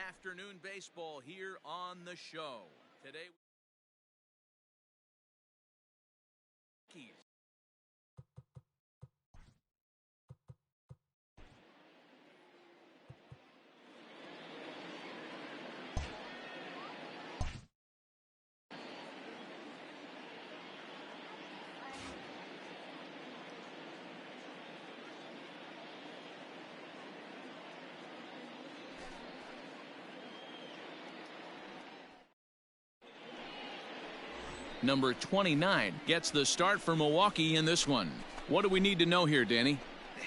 afternoon baseball here on the show. Today, number 29 gets the start for Milwaukee in this one. What do we need to know here, Danny?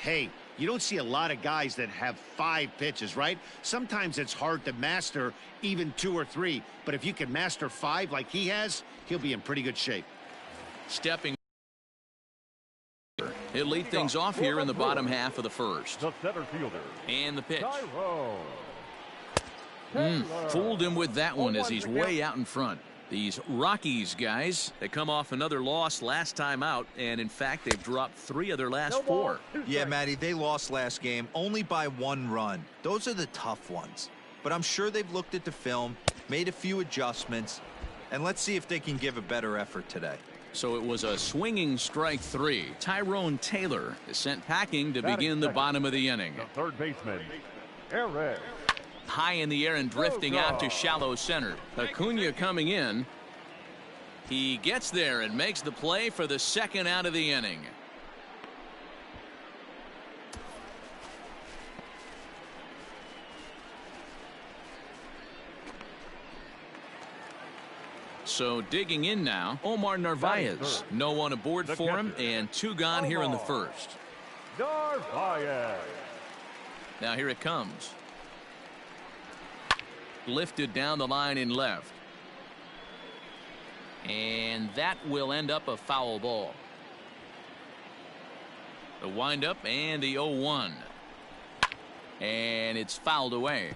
Hey, you don't see a lot of guys that have 5 pitches, right? Sometimes it's hard to master even 2 or 3. But if you can master 5 like he has, he'll be in pretty good shape. Stepping. He'll lead things off here in the bottom half of the first. The center fielder. And the pitch. Tyrone. Fooled him with that one as he's way out in front. These Rockies guys, they come off another loss last time out, and in fact they've dropped 3 of their last 4. Yeah, Matty, they lost last game only by 1 run. Those are the tough ones. But I'm sure they've looked at the film, made a few adjustments, and let's see if they can give a better effort today. So it was a swinging strike 3. Tyrone Taylor is sent packing to begin the bottom of the inning. The third baseman, Eric. High in the air and drifting out to shallow center. Acuna coming in. He gets there and makes the play for the second out of the inning. So digging in now, Omar Narvaez. No one aboard for him, and 2 gone here in the first. Narvaez. Now here it comes. Lifted down the line in left. And that will end up a foul ball. The windup and the 0-1. And it's fouled away.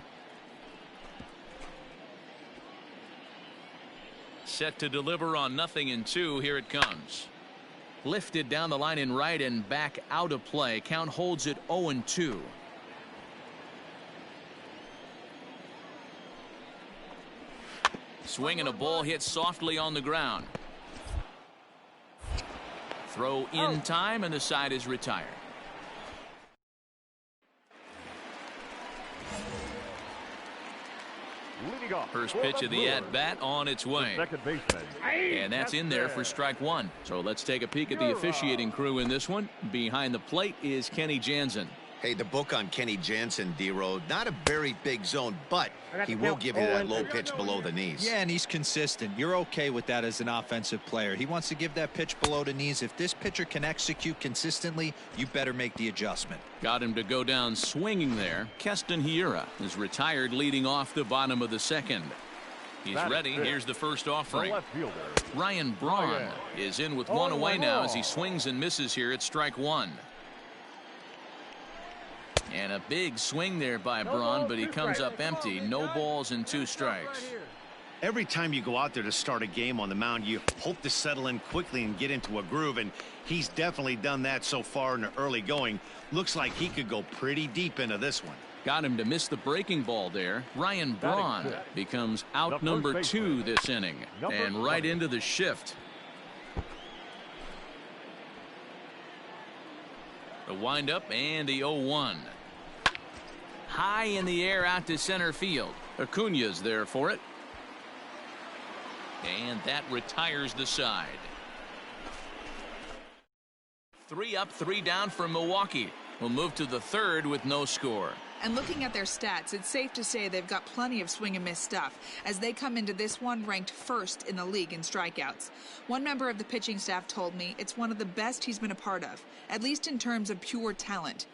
Set to deliver on 0-2. Here it comes. Lifted down the line in right and back out of play. Count holds it 0-2. Swing and a ball hit softly on the ground. Throw in time and the side is retired. First pitch of the at-bat on its way. Second baseman. And that's in there for strike 1. So let's take a peek at the officiating crew in this one. Behind the plate is Kenny Jansen. Hey, the book on Kenny Jansen, D-Road, not a very big zone, but he will give you that low pitch below the knees. Yeah, and he's consistent. You're okay with that as an offensive player. He wants to give that pitch below the knees. If this pitcher can execute consistently, you better make the adjustment. Got him to go down swinging there. Keston Hiura is retired leading off the bottom of the second. He's ready. Here's the first offering. Ryan Braun is in with 1 away now as he swings and misses here at strike 1. And a big swing there by Braun, but he comes up empty. No balls and 2 strikes. Every time you go out there to start a game on the mound, you hope to settle in quickly and get into a groove, and he's definitely done that so far in the early going. Looks like he could go pretty deep into this one. Got him to miss the breaking ball there. Ryan Braun becomes out number 2 this inning, and right into the shift. The windup and the 0-1. High in the air out to center field. Acuna's there for it. And that retires the side. 3 up, 3 down for Milwaukee. We'll move to the third with no score. And looking at their stats, it's safe to say they've got plenty of swing and miss stuff as they come into this one ranked first in the league in strikeouts. One member of the pitching staff told me it's one of the best he's been a part of, at least in terms of pure talent.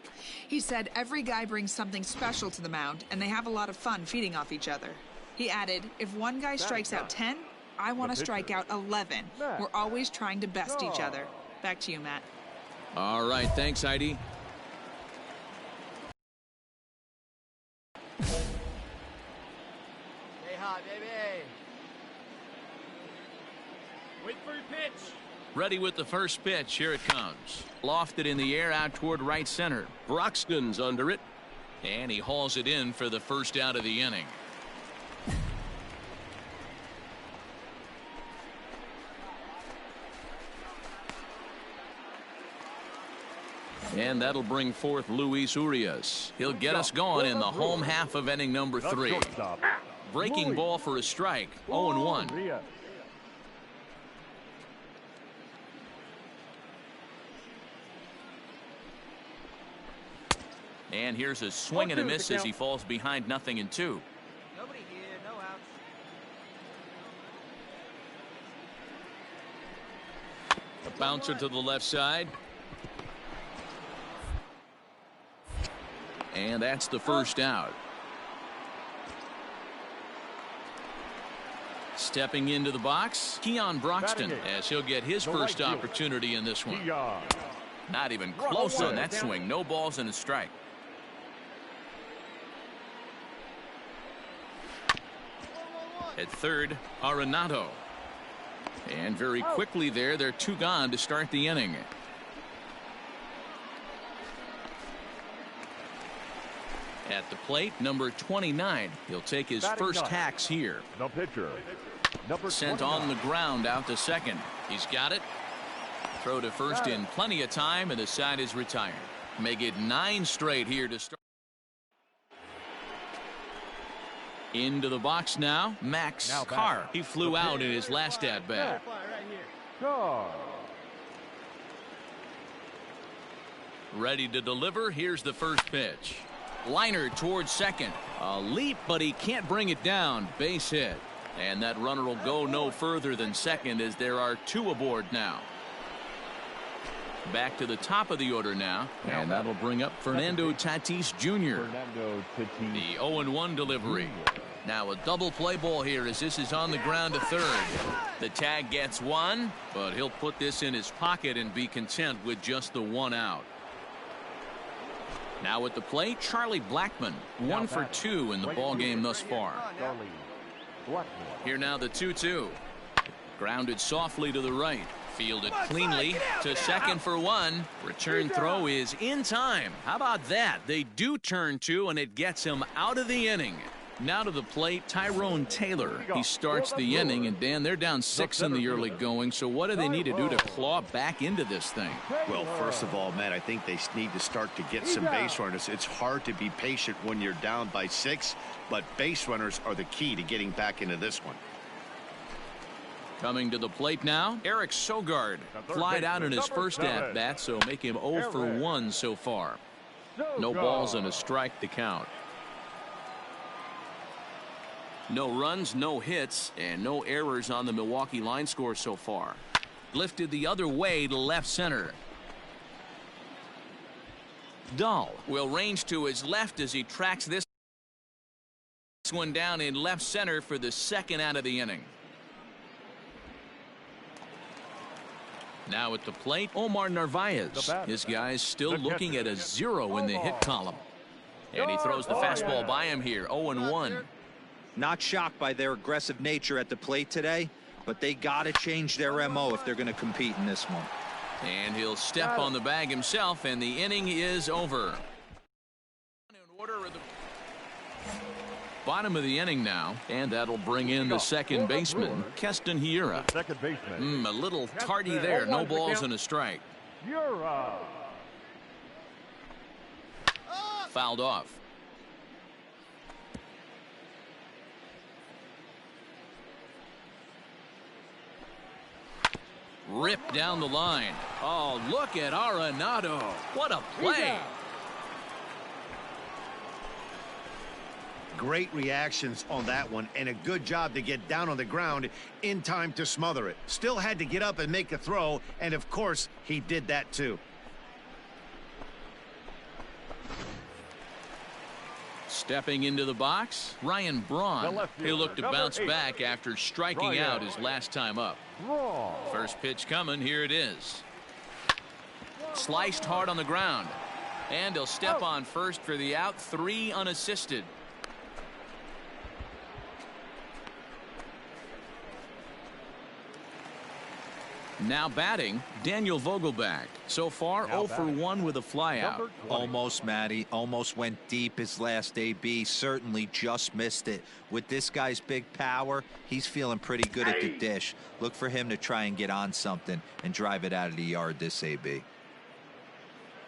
He said every guy brings something special to the mound and they have a lot of fun feeding off each other. He added, if one guy strikes out 10, I want to strike out 11. We're always trying to best each other. Back to you, Matt. All right, thanks, Heidi. Wait for your pitch. Ready with the first pitch. Here it comes. Lofted in the air out toward right center. Broxton's under it. And he hauls it in for the first out of the inning. And that'll bring forth Luis Urias. He'll get us going in the home half of inning number 3. Breaking ball for a strike. 0-1. And here's a swing and a miss as he falls behind 0-2. Nobody here, no outs. A bouncer to the left side. And that's the first out. Stepping into the box, Keon Broxton, as he'll get his first opportunity in this one. Not even close on that swing. No balls and a strike. At third, Arenado. And very quickly there, they're 2 gone to start the inning. At the plate, number 29. He'll take his first hacks here. No pitcher. Number Sent 29. on the ground out to second. He's got it. Throw to first in plenty of time, and the side is retired. Make it 9 straight here to start. Into the box now, Max Carr. He flew out in his last at-bat. Ready to deliver. Here's the first pitch. Liner towards second. A leap, but he can't bring it down. Base hit. And that runner will go no further than second as there are 2 aboard now. Back to the top of the order now, and that'll bring up Fernando Tatis Jr. The 0-1 delivery. Now a double play ball here as this is on the ground to third. The tag gets 1, but he'll put this in his pocket and be content with just the 1 out. Now at the plate, Charlie Blackmon, 1 for 2 in the ball game thus far. Here now the 2-2. Grounded softly to the right. Fielded cleanly to second for 1. Return throw is in time. How about that? They do turn 2, and it gets him out of the inning. Now to the plate, Tyrone Taylor. He starts the inning, and Dan, they're down 6 in the early going, so what do they need to do to claw back into this thing? Well, first of all, Matt, I think they need to start to get some base runners. It's hard to be patient when you're down by 6, but base runners are the key to getting back into this one. Coming to the plate now, Eric Sogard. Flied out in his first at-bat, so make him 0 for 1 so far. No balls and a strike to count. No runs, no hits, and no errors on the Milwaukee line score so far. Lifted the other way to left center. Dahl will range to his left as he tracks this one down in left center for the 2nd out of the inning. Now at the plate, Omar Narvaez. His guy's still looking at a 0 in the hit column. And he throws the fastball by him here, 0-1. Not shocked by their aggressive nature at the plate today, but they got to change their MO if they're going to compete in this one. And he'll step on the bag himself, and the inning is over. Bottom of the inning now, and that'll bring in the second baseman, Keston Hiura. A little tardy there. No balls and a strike. Fouled off. Ripped down the line. Oh, look at Arenado. What a play. Great reactions on that one, and a good job to get down on the ground in time to smother it. Still had to get up and make a throw, and of course he did that too. Stepping into the box, Ryan Braun. He'll look to bounce back after striking out his last time up. First pitch coming. Here it is. Sliced hard on the ground. And he'll step on first for the out. 3 unassisted. Now batting, Daniel Vogelbach. So far, 0 for 1 with a flyout. Almost, Matty. Almost went deep his last AB. Certainly just missed it. With this guy's big power, he's feeling pretty good at the dish. Look for him to try and get on something and drive it out of the yard this AB.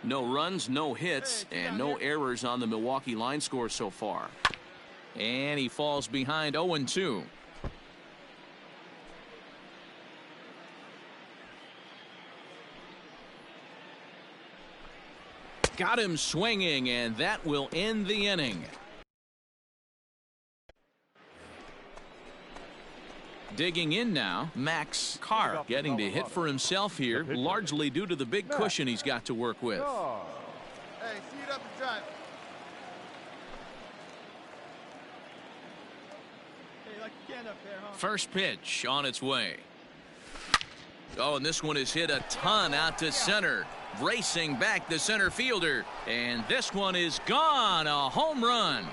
No runs, no hits, and no errors on the Milwaukee line score so far. And he falls behind 0-2. Got him swinging, and that will end the inning. Digging in now, Max Carr getting to hit for himself here, largely due to the big cushion he's got to work with. Hey, see it up in front. Hey, like you can up there, huh? First pitch on its way. Oh, and this one is hit a ton out to center. Racing back the center fielder. And this one is gone. A home run.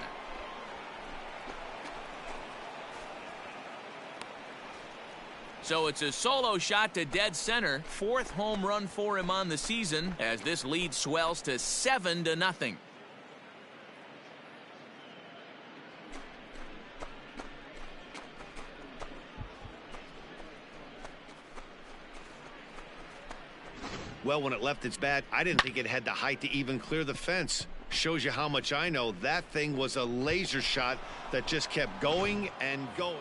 So it's a solo shot to dead center. Fourth home run for him on the season as this lead swells to 7-0. Well, when it left its bat, I didn't think it had the height to even clear the fence. Shows you how much I know. That thing was a laser shot that just kept going and going.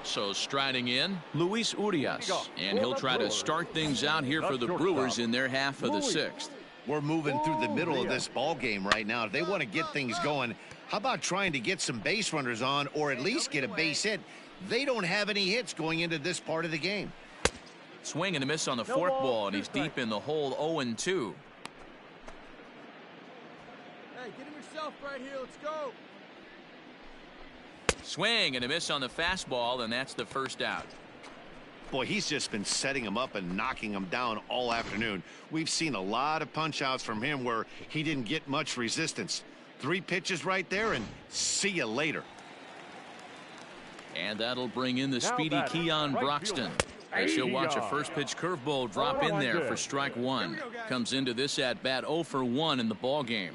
So striding in, Luis Urias, and he'll try to start things out here for the Brewers in their half of the sixth. We're moving through the middle of this ball game right now. If they want to get things going, how about trying to get some base runners on or at least get a base hit? They don't have any hits going into this part of the game. Swing and a miss on the fourth ball, and he's deep in the hole. 0-2. Hey, get him yourself right here. Let's go. Swing and a miss on the fastball, and that's the first out. Boy, he's just been setting him up and knocking him down all afternoon. We've seen a lot of punch outs from him where he didn't get much resistance. 3 pitches right there, and see you later. And that'll bring in the speedy Keon Broxton. As she'll watch a first pitch curveball drop in there for strike one. Comes into this at bat 0 for 1 in the ball game.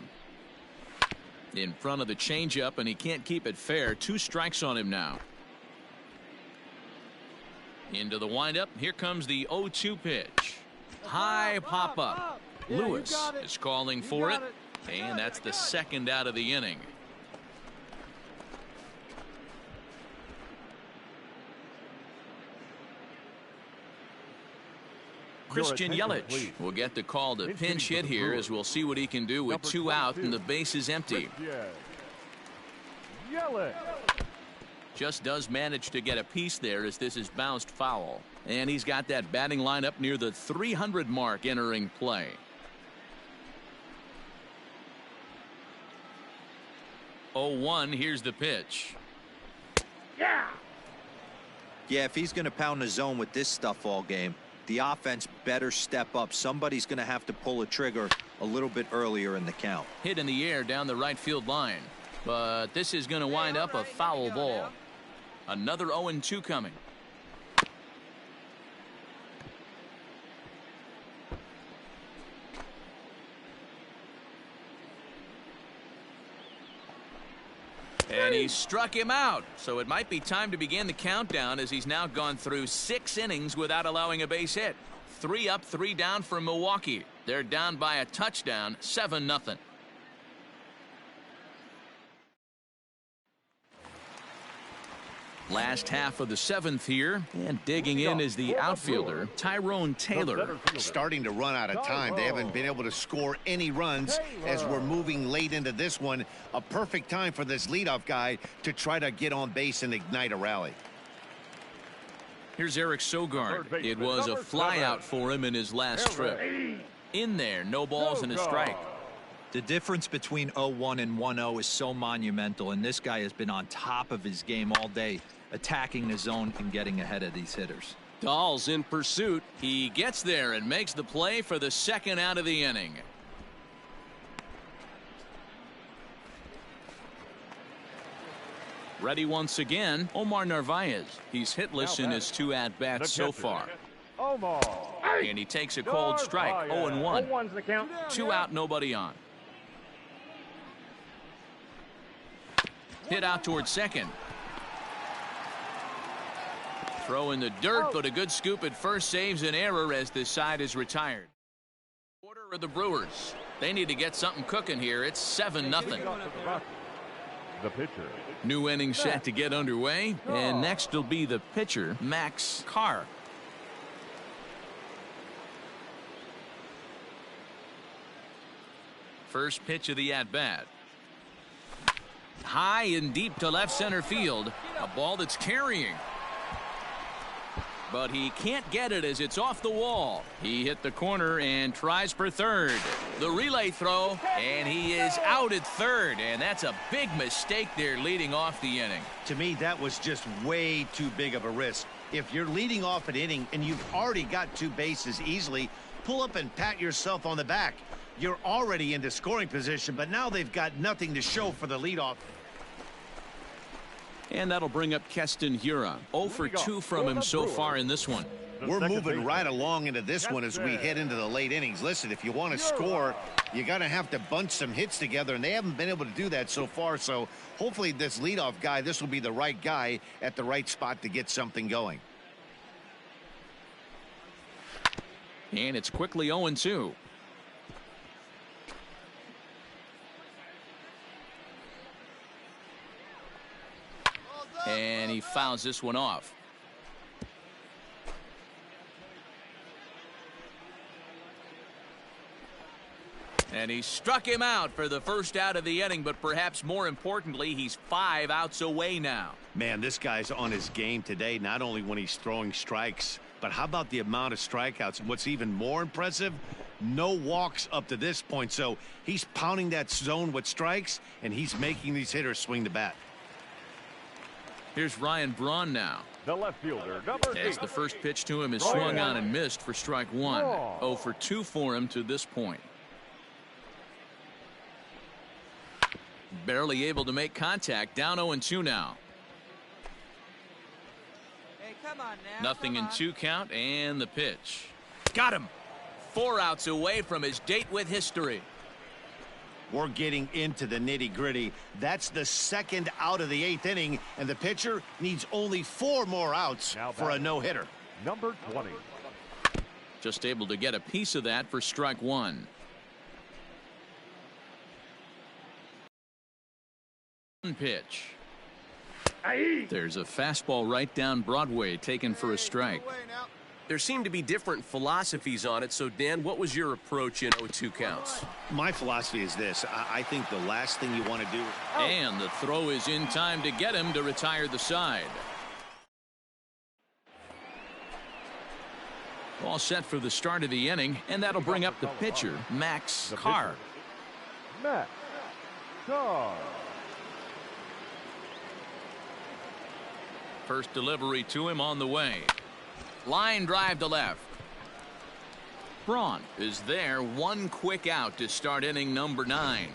In front of the changeup, and he can't keep it fair. 2 strikes on him now. Into the windup. Here comes the 0-2 pitch. High pop up. Lewis is calling for it, and that's the second out of the inning. Christian Yelich will get the call to pinch hit here, as we'll see what he can do with 2 out and the base is empty. Just does manage to get a piece there as this is bounced foul. And he's got that batting lineup near the 300 mark entering play. Oh, 1, here's the pitch. Yeah, if he's going to pound the zone with this stuff all game, the offense better step up. Somebody's going to have to pull a trigger a little bit earlier in the count. Hit in the air down the right field line. But this is going to wind up a foul ball. Another 0-2 coming. And he struck him out. So it might be time to begin the countdown, as he's now gone through 6 innings without allowing a base hit. 3 up, 3 down for Milwaukee. They're down by a touchdown, 7-0. Last half of the 7th here, and digging in is the outfielder, Tyrone Taylor. Starting to run out of time. They haven't been able to score any runs as we're moving late into this one. A perfect time for this leadoff guy to try to get on base and ignite a rally. Here's Eric Sogard. It was a fly out for him in his last trip. In there, no balls and a strike. The difference between 0-1 and 1-0 is so monumental, and this guy has been on top of his game all day, attacking the zone and getting ahead of these hitters. Dahl's in pursuit. He gets there and makes the play for the second out of the inning. Ready once again, Omar Narvaez. He's hitless in his 2 at-bats so far. And he takes a cold strike. 0-1. 2 out, nobody on. Hit out towards second. Throw in the dirt, but a good scoop at first saves an error as this side is retired. Order For the Brewers, they need to get something cooking here. It's 7-0. The pitcher. New inning set to get underway, and next will be the pitcher, Max Carr. First pitch of the at-bat. High and deep to left center field. A ball that's carrying. But he can't get it as it's off the wall. He hit the corner and tries for third. The relay throw, and he is out at third. And that's a big mistake there leading off the inning. To me, that was just way too big of a risk. If you're leading off an inning and you've already got 2 bases easily, pull up and pat yourself on the back. You're already into scoring position, but now they've got nothing to show for the leadoff. And that'll bring up Keston Hiura. 0 for 2 from him so far in this one. We're moving right along into this one as we head into the late innings. Listen, if you want to score, you got to have to bunch some hits together, and they haven't been able to do that so far. So hopefully this leadoff guy, this will be the right guy at the right spot to get something going. And it's quickly 0-2. And he fouls this one off. And he struck him out for the first out of the inning, but perhaps more importantly, he's 5 outs away now. Man, this guy's on his game today, not only when he's throwing strikes, but how about the amount of strikeouts? What's even more impressive, no walks up to this point. So he's pounding that zone with strikes, and he's making these hitters swing the bat. Here's Ryan Braun now. The left fielder, number 8. As the first pitch to him is swung on and missed for strike 1. 0 for 2 for him to this point. Barely able to make contact. Down 0-2 now. Hey, come on now. Nothing in 2 count, and the pitch. Got him. 4 outs away from his date with history. We're getting into the nitty-gritty. That's the 2nd out of the 8th inning, and the pitcher needs only 4 more outs for a no-hitter. Number 20. Just able to get a piece of that for strike 1. Pitch. There's a fastball right down Broadway taken for a strike. There seem to be different philosophies on it. So, Dan, what was your approach in 0-2 counts? My philosophy is this. I think the last thing you want to do. And the throw is in time to get him to retire the side. All set for the start of the inning, and that'll bring up the pitcher, Max Carr. Max Carr. First delivery to him on the way. Line drive to left. Braun is there. 1 quick out to start inning number 9.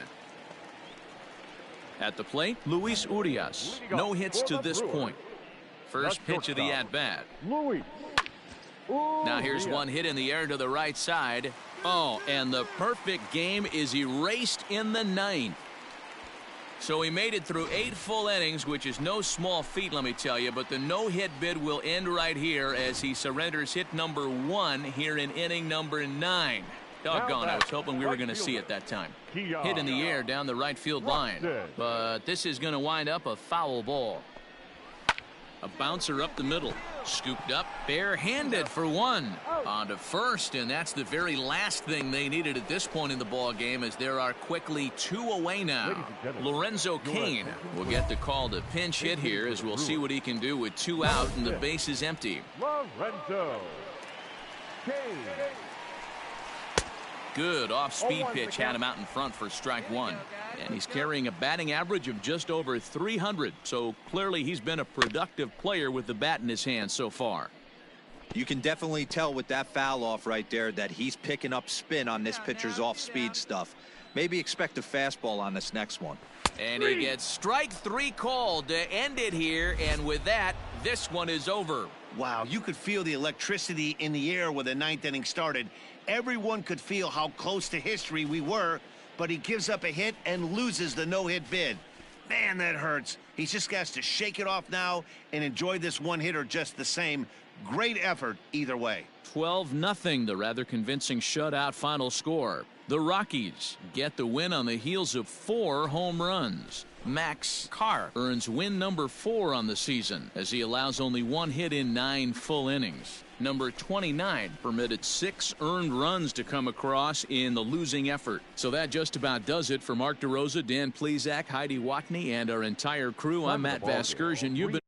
At the plate, Luis Urias. No hits to this point. First pitch of the at-bat. Now here's one hit in the air to the right side. Oh, and the perfect game is erased in the 9th. So he made it through 8 full innings, which is no small feat, let me tell you. But the no-hit bid will end right here as he surrenders hit number 1 here in inning number 9. Doggone, I was hoping we were going to see it that time. Hit in the air down the right field line. But this is going to wind up a foul ball. A bouncer up the middle. Scooped up, barehanded for 1. On to first, and that's the very last thing they needed at this point in the ball game, as there are quickly 2 away now. Lorenzo Cain will get the call to pinch hit here, as we'll see what he can do with 2 out and the base is empty. Lorenzo Cain. Good off-speed pitch had him out in front for strike 1. And he's carrying a batting average of just over 300. So clearly he's been a productive player with the bat in his hand so far. You can definitely tell with that foul off right there that he's picking up spin on this pitcher's off-speed stuff. Maybe expect a fastball on this next one. And he gets strike 3 called to end it here. And with that, this one is over. Wow, you could feel the electricity in the air when the 9th inning started. Everyone could feel how close to history we were, but he gives up a hit and loses the no-hit bid. Man, that hurts. He just has to shake it off now and enjoy this one-hitter just the same. Great effort either way. 12-0, the rather convincing shutout final score. The Rockies get the win on the heels of 4 home runs. Max Carr earns win number 4 on the season as he allows only 1 hit in 9 full innings. Number 29 permitted 6 earned runs to come across in the losing effort. So that just about does it for Mark DeRosa, Dan Plesac, Heidi Watney, and our entire crew. I'm Matt Vasgersian. You've been